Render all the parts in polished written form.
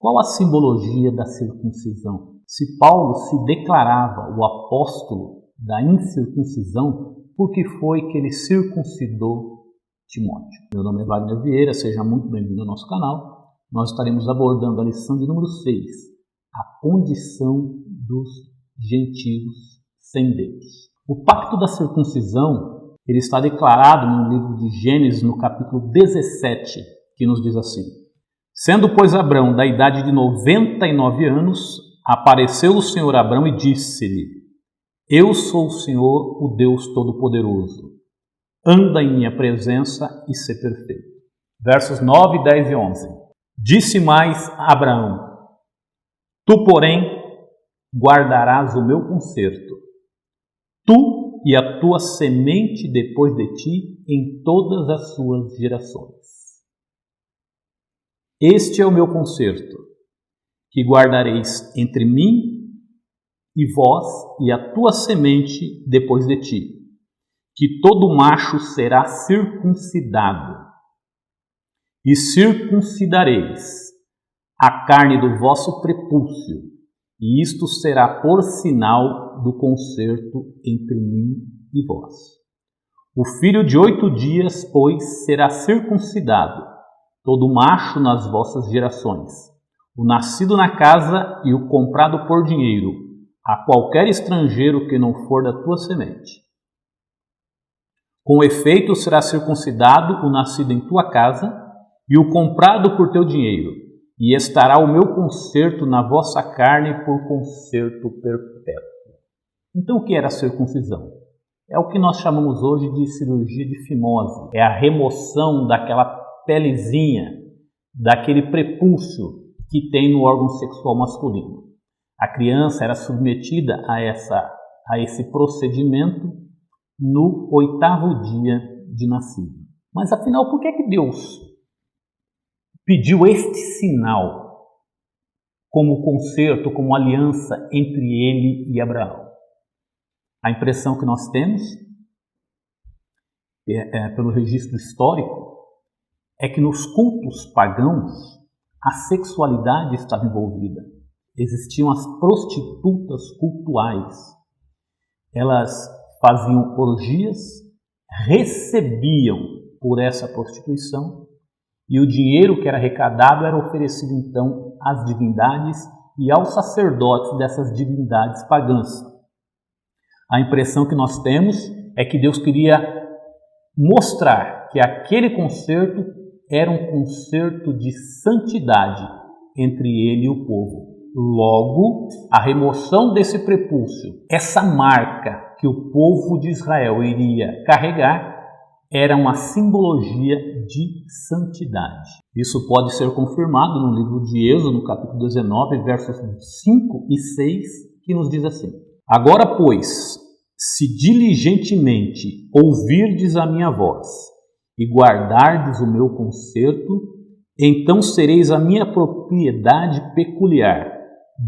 Qual a simbologia da circuncisão? Se Paulo se declarava o apóstolo da incircuncisão, por que foi que ele circuncidou Timóteo? Meu nome é Wagner Vieira, seja muito bem-vindo ao nosso canal. Nós estaremos abordando a lição de número 6, a condição dos gentios sem Deus. O pacto da circuncisão, ele está declarado no livro de Gênesis, no capítulo 17, que nos diz assim: Sendo, pois, Abrão da idade de 99 anos, apareceu o Senhor a Abrão e disse-lhe: Eu sou o Senhor, o Deus Todo-Poderoso. Anda em minha presença e sê perfeito. Versos 9, 10 e 11. Disse mais a Abraão: Tu, porém, guardarás o meu concerto, tu e a tua semente depois de ti em todas as suas gerações. Este é o meu concerto, que guardareis entre mim e vós e a tua semente depois de ti, que todo macho será circuncidado, e circuncidareis a carne do vosso prepúcio, e isto será por sinal do concerto entre mim e vós. O filho de 8 dias, pois, será circuncidado, todo macho nas vossas gerações, o nascido na casa e o comprado por dinheiro, a qualquer estrangeiro que não for da tua semente. Com efeito será circuncidado o nascido em tua casa e o comprado por teu dinheiro, e estará o meu concerto na vossa carne por concerto perpétuo. Então o que era a circuncisão? É o que nós chamamos hoje de cirurgia de fimose. É a remoção daquela pelezinha, daquele prepúcio que tem no órgão sexual masculino. A criança era submetida a esse procedimento no 8º dia de nascido. Mas afinal, por que Deus pediu este sinal como concerto, como aliança entre ele e Abraão? A impressão que nós temos, pelo registro histórico, é que nos cultos pagãos a sexualidade estava envolvida. Existiam as prostitutas cultuais. Elas faziam orgias, recebiam por essa prostituição, e o dinheiro que era arrecadado era oferecido então às divindades e aos sacerdotes dessas divindades pagãs. A impressão que nós temos é que Deus queria mostrar que aquele concerto era um concerto de santidade entre ele e o povo. Logo, a remoção desse prepúcio, essa marca que o povo de Israel iria carregar, era uma simbologia de santidade. Isso pode ser confirmado no livro de Êxodo, no capítulo 19, versos 5 e 6, que nos diz assim: Agora, pois, se diligentemente ouvirdes a minha voz e guardardes o meu concerto, então sereis a minha propriedade peculiar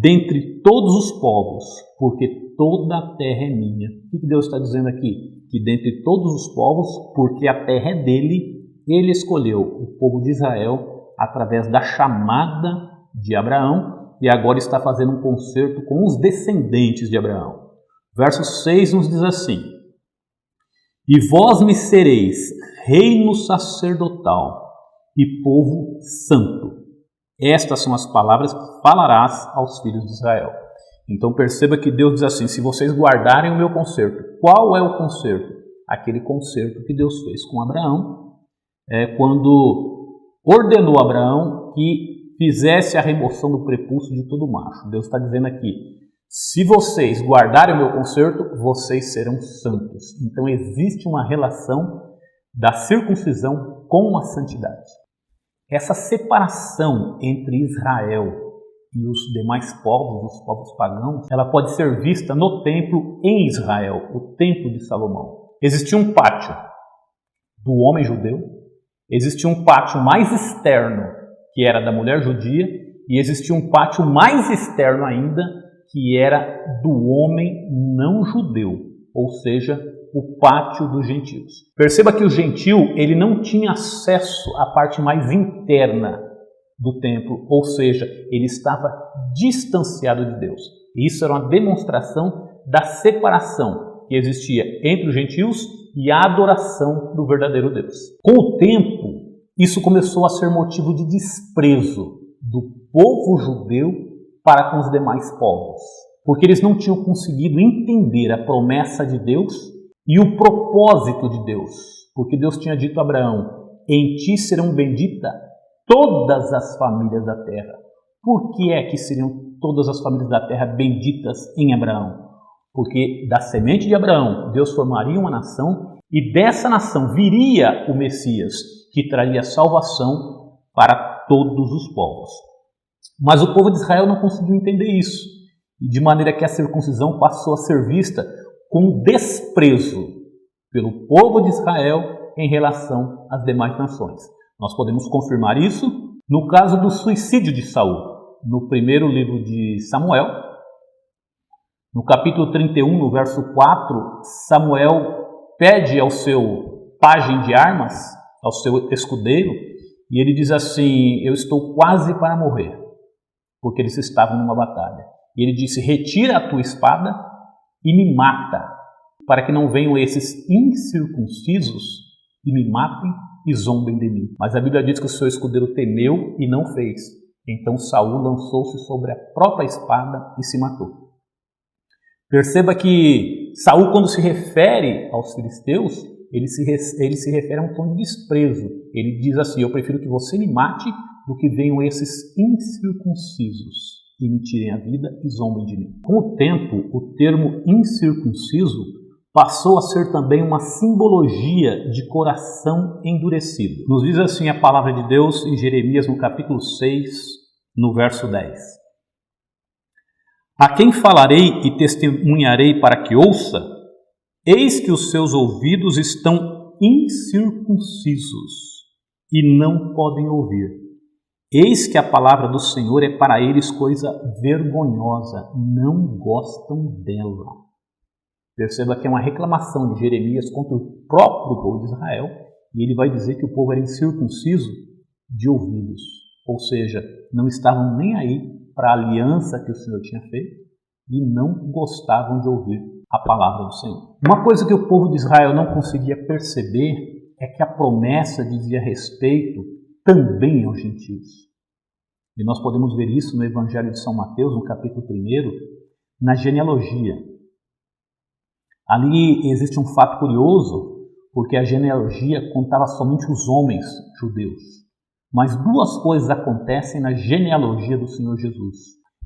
dentre todos os povos, porque toda a terra é minha. O que Deus está dizendo aqui? Que dentre todos os povos, porque a terra é dele, ele escolheu o povo de Israel através da chamada de Abraão e agora está fazendo um concerto com os descendentes de Abraão. Verso 6 nos diz assim: E vós me sereis reino sacerdotal e povo santo. Estas são as palavras que falarás aos filhos de Israel. Então perceba que Deus diz assim: se vocês guardarem o meu concerto. Qual é o concerto? Aquele concerto que Deus fez com Abraão, quando ordenou a Abraão que fizesse a remoção do prepúcio de todo macho. Deus está dizendo aqui: se vocês guardarem o meu concerto, vocês serão santos. Então existe uma relação da circuncisão com a santidade. Essa separação entre Israel e os demais povos, os povos pagãos, ela pode ser vista no templo em Israel, o templo de Salomão. Existia um pátio do homem judeu, existia um pátio mais externo, que era da mulher judia, e existia um pátio mais externo ainda, que era do homem não judeu, ou seja, o pátio dos gentios. Perceba que o gentio ele não tinha acesso à parte mais interna do templo, ou seja, ele estava distanciado de Deus. E isso era uma demonstração da separação que existia entre os gentios e a adoração do verdadeiro Deus. Com o tempo, isso começou a ser motivo de desprezo do povo judeu para com os demais povos, porque eles não tinham conseguido entender a promessa de Deus e o propósito de Deus, porque Deus tinha dito a Abraão: em ti serão benditas todas as famílias da terra. Por que é que seriam todas as famílias da terra benditas em Abraão? Porque da semente de Abraão, Deus formaria uma nação e dessa nação viria o Messias, que traria salvação para todos os povos. Mas o povo de Israel não conseguiu entender isso, de maneira que a circuncisão passou a ser vista com desprezo pelo povo de Israel em relação às demais nações. Nós podemos confirmar isso no caso do suicídio de Saul. No primeiro livro de Samuel, no capítulo 31, no verso 4, Samuel pede ao seu pajem de armas, ao seu escudeiro, e ele diz assim: eu estou quase para morrer, porque eles estavam numa batalha. E ele disse: retira a tua espada e me mata, para que não venham esses incircuncisos e me matem e zombem de mim. Mas a Bíblia diz que o seu escudeiro temeu e não fez. Então Saul lançou-se sobre a própria espada e se matou. Perceba que Saul, quando se refere aos filisteus, ele se refere a um tom de desprezo. Ele diz assim: eu prefiro que você me mate do que venham esses incircuncisos e me tirem a vida e zombem de mim. Com o tempo, o termo incircunciso passou a ser também uma simbologia de coração endurecido. Nos diz assim a palavra de Deus em Jeremias, no capítulo 6, no verso 10. A quem falarei e testemunharei para que ouça? Eis que os seus ouvidos estão incircuncisos e não podem ouvir. Eis que a palavra do Senhor é para eles coisa vergonhosa, não gostam dela. Perceba que é uma reclamação de Jeremias contra o próprio povo de Israel, e ele vai dizer que o povo era incircunciso de ouvidos, ou seja, não estavam nem aí para a aliança que o Senhor tinha feito e não gostavam de ouvir a palavra do Senhor. Uma coisa que o povo de Israel não conseguia perceber é que a promessa dizia respeito também aos gentios. E nós podemos ver isso no Evangelho de São Mateus, no capítulo 1, na genealogia. Ali existe um fato curioso, porque a genealogia contava somente os homens judeus. Mas duas coisas acontecem na genealogia do Senhor Jesus.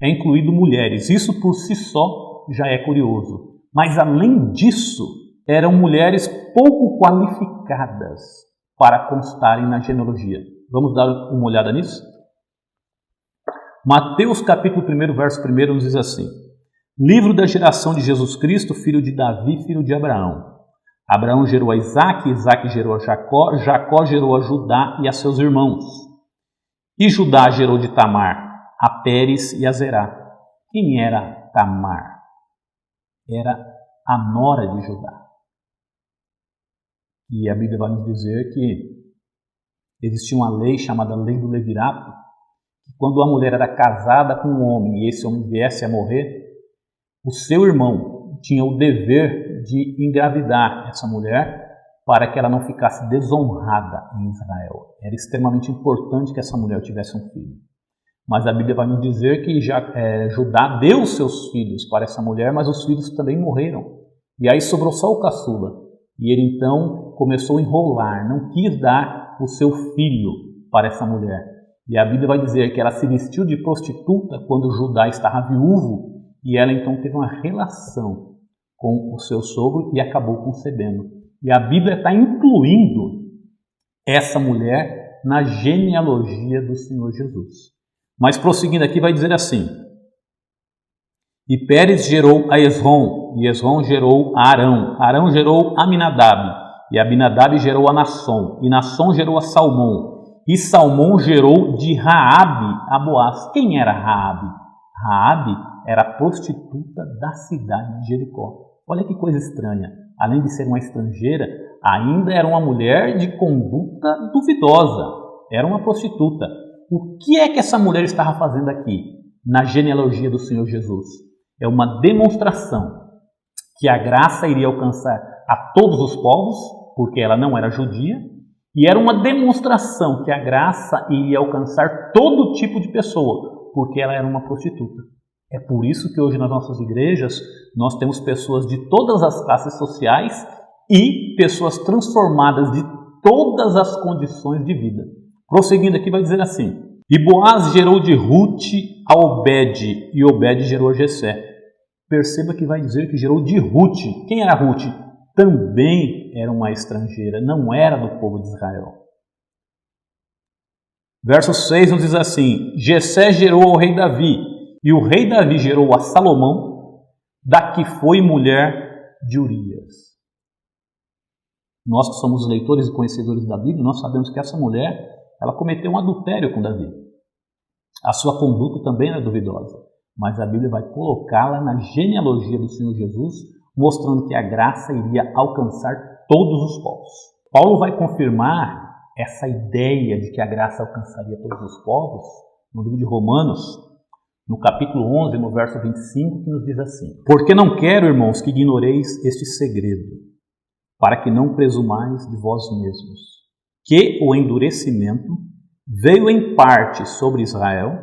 É incluído mulheres. Isso por si só já é curioso. Mas além disso, eram mulheres pouco qualificadas para constarem na genealogia. Vamos dar uma olhada nisso? Mateus capítulo 1, verso 1 nos diz assim: livro da geração de Jesus Cristo, filho de Davi, filho de Abraão. Abraão gerou a Isaque, Isaque gerou a Jacó, Jacó gerou a Judá e a seus irmãos. E Judá gerou de Tamar a Pérez e a Zerá. Quem era Tamar? Era a nora de Judá. E a Bíblia vai nos dizer que existia uma lei chamada Lei do Levirato, que quando a mulher era casada com um homem e esse homem viesse a morrer, o seu irmão tinha o dever de engravidar essa mulher para que ela não ficasse desonrada em Israel. Era extremamente importante que essa mulher tivesse um filho. Mas a Bíblia vai nos dizer que Judá deu seus filhos para essa mulher, mas os filhos também morreram. E aí sobrou só o caçula. E ele então começou a enrolar, não quis dar o seu filho para essa mulher. E a Bíblia vai dizer que ela se vestiu de prostituta quando Judá estava viúvo, e ela então teve uma relação com o seu sogro e acabou concebendo. E a Bíblia está incluindo essa mulher na genealogia do Senhor Jesus. Mas prosseguindo aqui vai dizer assim: e Pérez gerou a Esrom, e Esrom gerou a Arão, Arão gerou a Aminadab, e Aminadab gerou a Nasson, e Nasson gerou a Salmão, e Salmão gerou de Raabe a Boaz. Quem era Raabe? Raabe era a prostituta da cidade de Jericó. Olha que coisa estranha. Além de ser uma estrangeira, ainda era uma mulher de conduta duvidosa. Era uma prostituta. o que é que essa mulher estava fazendo aqui, na genealogia do Senhor Jesus? É uma demonstração que a graça iria alcançar a todos os povos, porque ela não era judia, e era uma demonstração que a graça iria alcançar todo tipo de pessoa, porque ela era uma prostituta. É por isso que hoje nas nossas igrejas nós temos pessoas de todas as classes sociais e pessoas transformadas de todas as condições de vida. Prosseguindo aqui vai dizer assim: e Boaz gerou de Ruth a Obed, e Obed gerou a Jessé. Perceba que vai dizer que gerou de Ruth. Quem era Ruth? Também era uma estrangeira, não era do povo de Israel. Verso 6 nos diz assim: Jessé gerou ao rei Davi, e o rei Davi gerou a Salomão, da que foi mulher de Urias. Nós que somos leitores e conhecedores da Bíblia, nós sabemos que essa mulher, ela cometeu um adultério com Davi. A sua conduta também era duvidosa, mas a Bíblia vai colocá-la na genealogia do Senhor Jesus, mostrando que a graça iria alcançar todos os povos. Paulo vai confirmar essa ideia de que a graça alcançaria todos os povos no livro de Romanos, no capítulo 11, no verso 25, que nos diz assim: porque não quero, irmãos, que ignoreis este segredo, para que não presumais de vós mesmos, que o endurecimento veio em parte sobre Israel,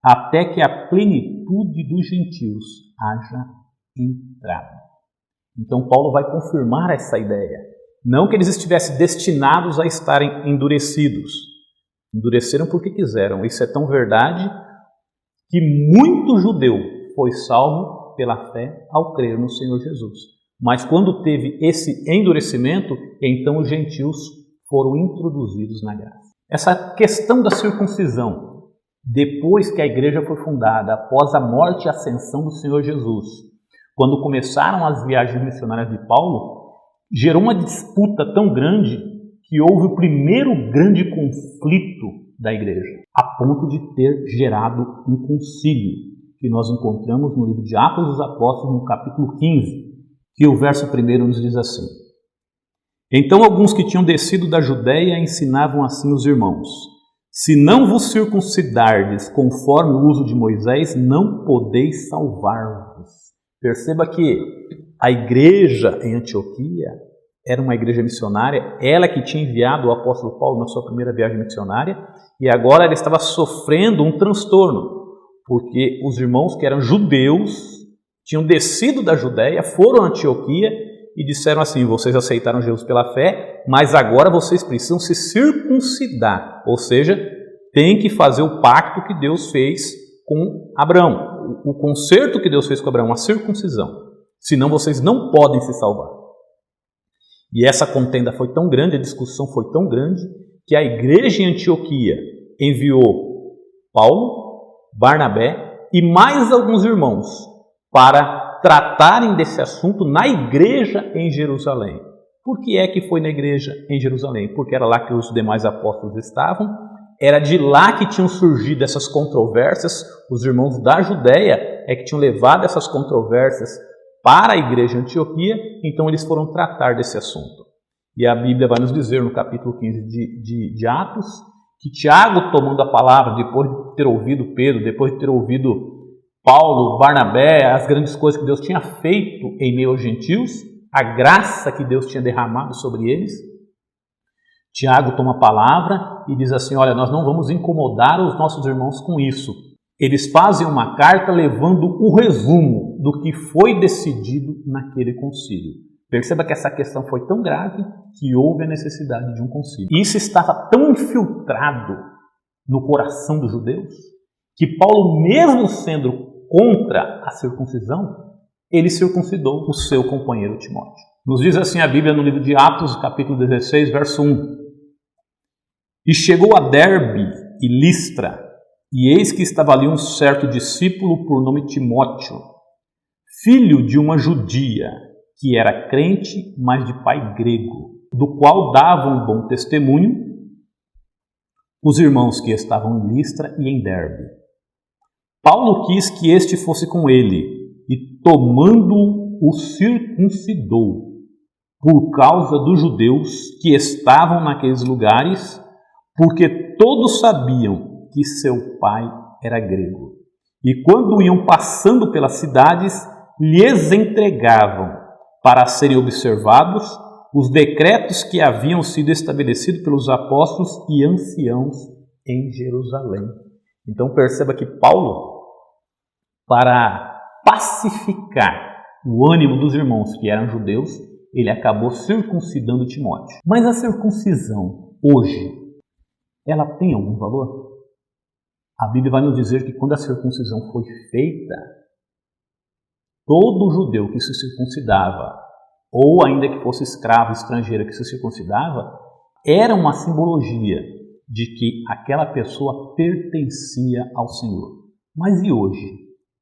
até que a plenitude dos gentios haja entrado. Então Paulo vai confirmar essa ideia. Não que eles estivessem destinados a estarem endurecidos. Endureceram porque quiseram. Isso é tão verdade que muito judeu foi salvo pela fé ao crer no Senhor Jesus. Mas quando teve esse endurecimento, então os gentios foram introduzidos na graça. Essa questão da circuncisão, depois que a igreja foi fundada, após a morte e ascensão do Senhor Jesus, quando começaram as viagens missionárias de Paulo, gerou uma disputa tão grande que houve o primeiro grande conflito da igreja, a ponto de ter gerado um concílio, que nós encontramos no livro de Atos dos Apóstolos, no capítulo 15, que o verso 1 nos diz assim: então alguns que tinham descido da Judéia ensinavam assim os irmãos: se não vos circuncidardes conforme o uso de Moisés, não podeis salvar-vos. Perceba que a igreja em Antioquia era uma igreja missionária, ela que tinha enviado o apóstolo Paulo na sua primeira viagem missionária, e agora ela estava sofrendo um transtorno, porque os irmãos que eram judeus tinham descido da Judéia, foram a Antioquia e disseram assim: vocês aceitaram Jesus pela fé, mas agora vocês precisam se circuncidar, ou seja, tem que fazer o pacto que Deus fez com Abraão, o concerto que Deus fez com Abraão, a circuncisão, senão vocês não podem se salvar. E essa contenda foi tão grande, a discussão foi tão grande, que a igreja em Antioquia enviou Paulo, Barnabé e mais alguns irmãos para tratarem desse assunto na igreja em Jerusalém. Por que é que foi na igreja em Jerusalém? Porque era lá que os demais apóstolos estavam, era de lá que tinham surgido essas controvérsias, os irmãos da Judéia é que tinham levado essas controvérsias para a igreja em Antioquia, então eles foram tratar desse assunto. E a Bíblia vai nos dizer no capítulo 15 de Atos, que Tiago, tomando a palavra, depois de ter ouvido Pedro, depois de ter ouvido Paulo, Barnabé, as grandes coisas que Deus tinha feito em meio aos gentios, a graça que Deus tinha derramado sobre eles, Tiago toma a palavra e diz assim: olha, nós não vamos incomodar os nossos irmãos com isso. Eles fazem uma carta levando o resumo do que foi decidido naquele concílio. Perceba que essa questão foi tão grave que houve a necessidade de um concílio. E isso estava tão infiltrado no coração dos judeus que Paulo, mesmo sendo contra a circuncisão, ele circuncidou o seu companheiro Timóteo. Nos diz assim a Bíblia no livro de Atos, capítulo 16, verso 1. E chegou a Derbe e Listra, e eis que estava ali um certo discípulo por nome Timóteo, filho de uma judia, que era crente, mas de pai grego, do qual davam bom testemunho os irmãos que estavam em Listra e em Derbe. Paulo quis que este fosse com ele, e tomando-o, o circuncidou, por causa dos judeus que estavam naqueles lugares, porque todos sabiam que seu pai era grego. E quando iam passando pelas cidades, lhes entregavam, para serem observados, os decretos que haviam sido estabelecidos pelos apóstolos e anciãos em Jerusalém. Então perceba que Paulo, para pacificar o ânimo dos irmãos que eram judeus, ele acabou circuncidando Timóteo. Mas a circuncisão, hoje, ela tem algum valor? A Bíblia vai nos dizer que quando a circuncisão foi feita, todo judeu que se circuncidava, ou ainda que fosse escravo, estrangeiro que se circuncidava, era uma simbologia de que aquela pessoa pertencia ao Senhor. Mas e hoje?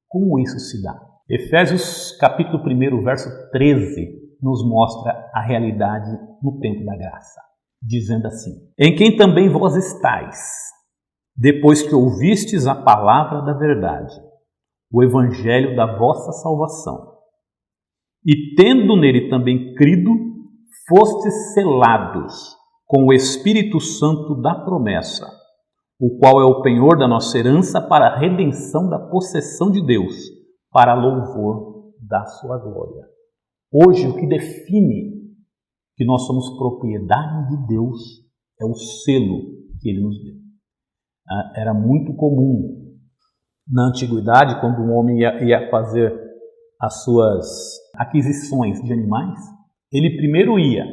Como isso se dá? Efésios capítulo 1, verso 13, nos mostra a realidade no tempo da graça, dizendo assim: em quem também vós estáis, depois que ouvistes a palavra da verdade, o evangelho da vossa salvação, e tendo nele também crido, fostes selados com o Espírito Santo da promessa, o qual é o penhor da nossa herança para a redenção da possessão de Deus, para louvor da sua glória. Hoje, o que define que nós somos propriedade de Deus é o selo que Ele nos deu. Era muito comum na antiguidade, quando um homem ia fazer as suas aquisições de animais, ele primeiro ia,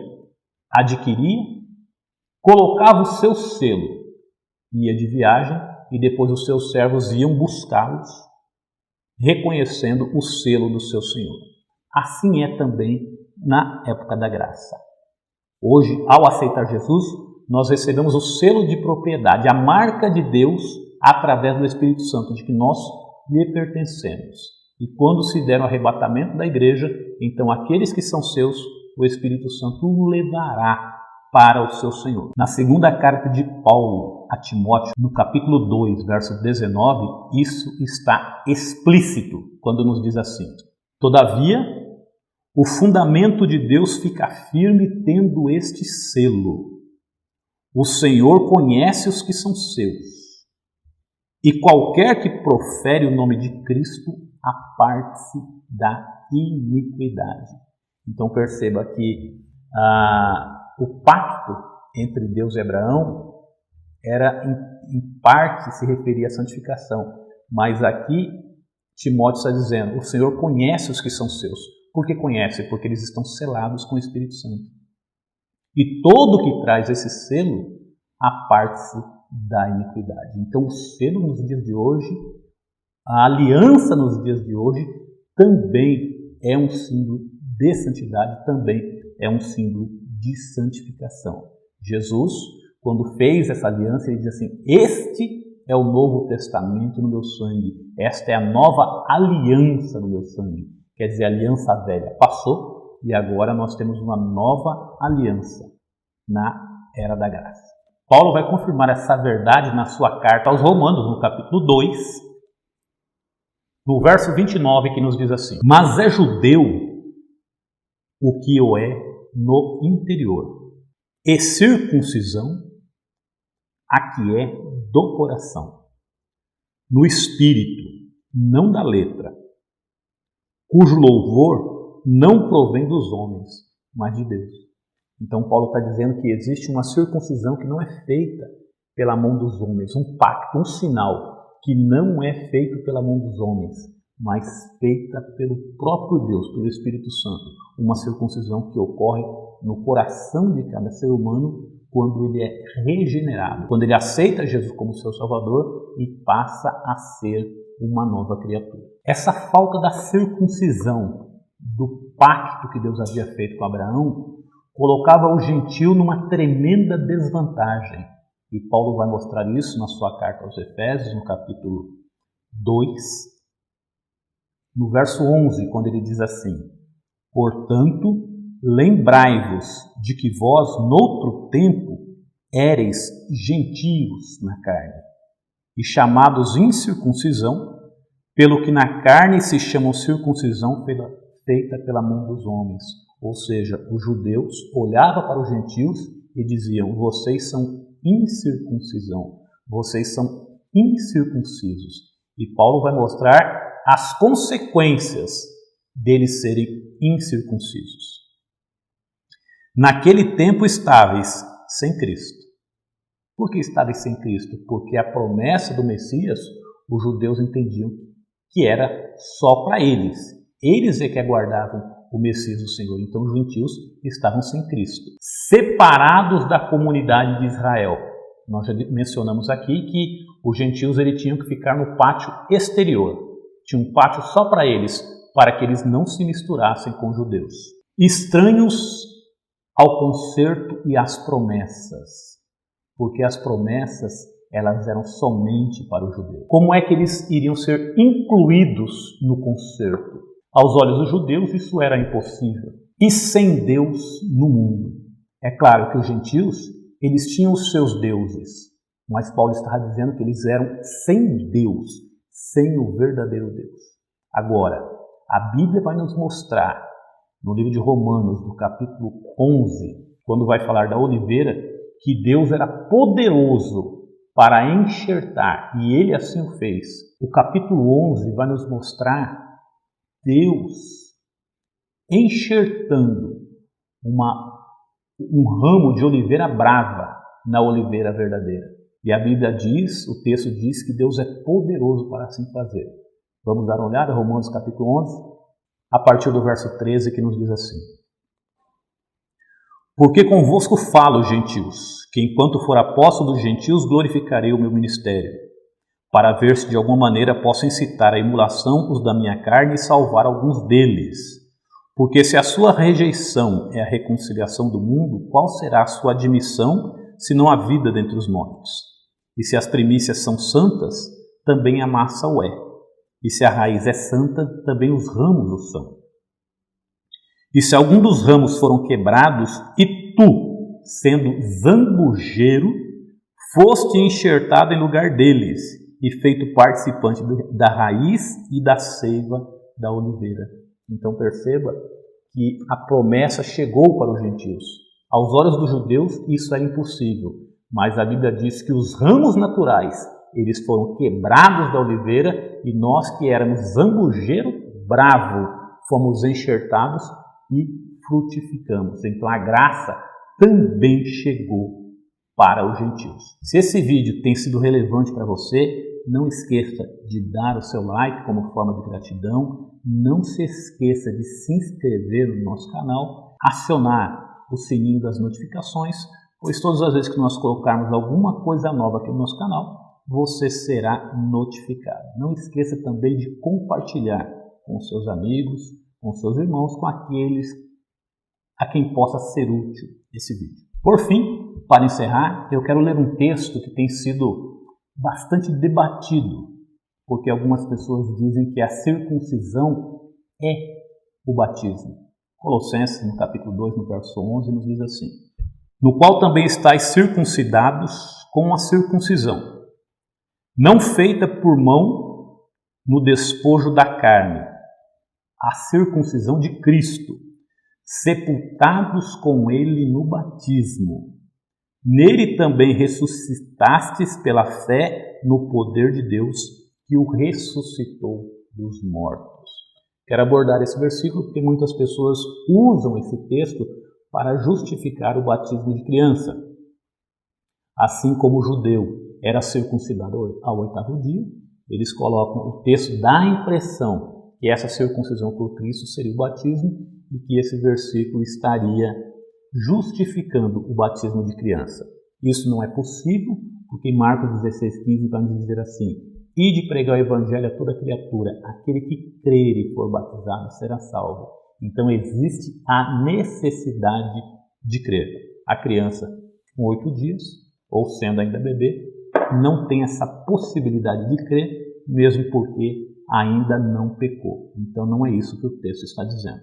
adquiria, colocava o seu selo, ia de viagem e depois os seus servos iam buscá-los, reconhecendo o selo do seu Senhor. Assim é também na época da graça. Hoje, ao aceitar Jesus, nós recebemos o selo de propriedade, a marca de Deus através do Espírito Santo, de que nós lhe pertencemos. E quando se der o arrebatamento da igreja, então aqueles que são seus, o Espírito Santo o levará para o seu Senhor. Na segunda carta de Paulo a Timóteo, no capítulo 2, verso 19, isso está explícito quando nos diz assim: todavia, o fundamento de Deus fica firme tendo este selo. O Senhor conhece os que são seus, e qualquer que profere o nome de Cristo aparte-se da iniquidade. Então perceba que o pacto entre Deus e Abraão era em parte se referia à santificação, mas aqui Timóteo está dizendo: o Senhor conhece os que são seus. Por que conhece? Porque eles estão selados com o Espírito Santo. E todo que traz esse selo aparte-se da iniquidade. Então o selo nos dias de hoje, a aliança nos dias de hoje, também é um símbolo de santidade, também é um símbolo de santificação. Jesus, quando fez essa aliança, ele diz assim: este é o novo testamento no meu sangue, esta é a nova aliança no meu sangue. Quer dizer, a aliança velha passou e agora nós temos uma nova aliança na era da graça. Paulo vai confirmar essa verdade na sua carta aos Romanos, no capítulo 2, no verso 29, que nos diz assim: mas é judeu o que o é no interior, e circuncisão a que é do coração, no espírito, não da letra, cujo louvor não provém dos homens, mas de Deus. Então Paulo está dizendo que existe uma circuncisão que não é feita pela mão dos homens, um pacto, um sinal que não é feito pela mão dos homens, mas feita pelo próprio Deus, pelo Espírito Santo. Uma circuncisão que ocorre no coração de cada ser humano quando ele é regenerado, quando ele aceita Jesus como seu Salvador e passa a ser uma nova criatura. Essa falta da circuncisão do pacto que Deus havia feito com Abraão colocava o gentio numa tremenda desvantagem. E Paulo vai mostrar isso na sua carta aos Efésios, no capítulo 2, no verso 11, quando ele diz assim: portanto, lembrai-vos de que vós, noutro tempo, éreis gentios na carne, e chamados incircuncisão, pelo que na carne se chama circuncisão feita pela mão dos homens. Ou seja, os judeus olhavam para os gentios e diziam: vocês são incircuncisão, vocês são incircuncisos. E Paulo vai mostrar as consequências deles serem incircuncisos. Naquele tempo estáveis sem Cristo. Por que estáveis sem Cristo? Porque a promessa do Messias, os judeus entendiam que era só para eles. Eles é que aguardavam o Messias do Senhor. Então os gentios estavam sem Cristo, separados da comunidade de Israel. Nós já mencionamos aqui que os gentios tinham que ficar no pátio exterior. Tinha um pátio só para eles, para que eles não se misturassem com os judeus. Estranhos ao concerto e às promessas, porque as promessas elas eram somente para os judeus. Como é que eles iriam ser incluídos no concerto? Aos olhos dos judeus isso era impossível. E sem Deus no mundo. É claro que os gentios eles tinham os seus deuses, mas Paulo estava dizendo que eles eram sem Deus, sem o verdadeiro Deus. Agora, a Bíblia vai nos mostrar, no livro de Romanos, no capítulo 11, quando vai falar da oliveira, que Deus era poderoso para enxertar, e Ele assim o fez. O capítulo 11 vai nos mostrar Deus enxertando um ramo de oliveira brava na oliveira verdadeira. E a Bíblia diz, o texto diz que Deus é poderoso para assim fazer. Vamos dar uma olhada, Romanos capítulo 11, a partir do verso 13, que nos diz assim: Porque convosco falo, gentios, que enquanto for apóstolo dos gentios, glorificarei o meu ministério, para ver se de alguma maneira posso incitar à emulação os da minha carne e salvar alguns deles. Porque se a sua rejeição é a reconciliação do mundo, qual será a sua admissão, se não a vida dentre os mortos? E se as primícias são santas, também a massa o é. E se a raiz é santa, também os ramos o são. E se algum dos ramos foram quebrados, e tu, sendo zambujeiro, foste enxertado em lugar deles, e feito participante da raiz e da seiva da oliveira. Então perceba que a promessa chegou para os gentios. Aos olhos dos judeus isso era impossível, mas a Bíblia diz que os ramos naturais eles foram quebrados da oliveira e nós que éramos zambujeiro bravo fomos enxertados e frutificamos. Então a graça também chegou para os gentios. Se esse vídeo tem sido relevante para você, não esqueça de dar o seu like como forma de gratidão. Não se esqueça de se inscrever no nosso canal, acionar o sininho das notificações, pois todas as vezes que nós colocarmos alguma coisa nova aqui no nosso canal, você será notificado. Não esqueça também de compartilhar com seus amigos, com seus irmãos, com aqueles a quem possa ser útil esse vídeo. Por fim, para encerrar, eu quero ler um texto que tem sido bastante debatido, porque algumas pessoas dizem que a circuncisão é o batismo. Colossenses, no capítulo 2, no verso 11, nos diz assim: No qual também estáis circuncidados com a circuncisão, não feita por mão no despojo da carne, a circuncisão de Cristo, sepultados com ele no batismo. Nele também ressuscitastes pela fé no poder de Deus, que o ressuscitou dos mortos. Quero abordar esse versículo porque muitas pessoas usam esse texto para justificar o batismo de criança. Assim como o judeu era circuncidado ao 8º dia, eles colocam o texto dá a impressão que essa circuncisão por Cristo seria o batismo e que esse versículo estaria justificando o batismo de criança. Isso não é possível, porque em Marcos 16,15 vai nos dizer assim: Ide pregar o evangelho a toda criatura, aquele que crer e for batizado será salvo. Então existe a necessidade de crer. A criança com 8 dias, ou sendo ainda bebê, não tem essa possibilidade de crer, mesmo porque ainda não pecou. Então não é isso que o texto está dizendo.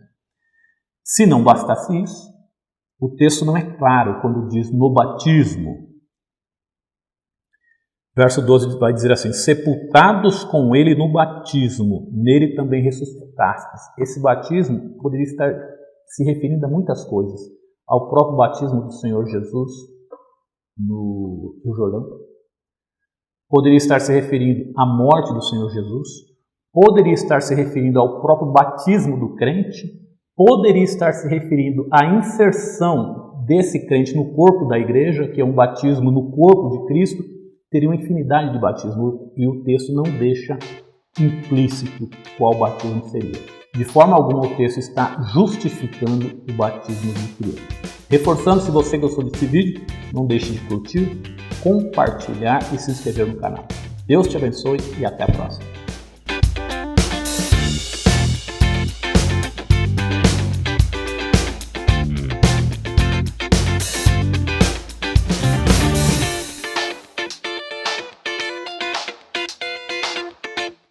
Se não bastasse isso, o texto não é claro quando diz no batismo. Verso 12 vai dizer assim: sepultados com ele no batismo, nele também ressuscitastes. Esse batismo poderia estar se referindo a muitas coisas. Ao próprio batismo do Senhor Jesus no Rio Jordão, Poderia estar se referindo à morte do Senhor Jesus, poderia estar se referindo ao próprio batismo do crente, poderia estar se referindo à inserção desse crente no corpo da igreja, que é um batismo no corpo de Cristo. Teria uma infinidade de batismos e o texto não deixa implícito qual batismo seria. De forma alguma o texto está justificando o batismo de Cristo. Reforçando, se você gostou desse vídeo, não deixe de curtir, compartilhar e se inscrever no canal. Deus te abençoe e até a próxima.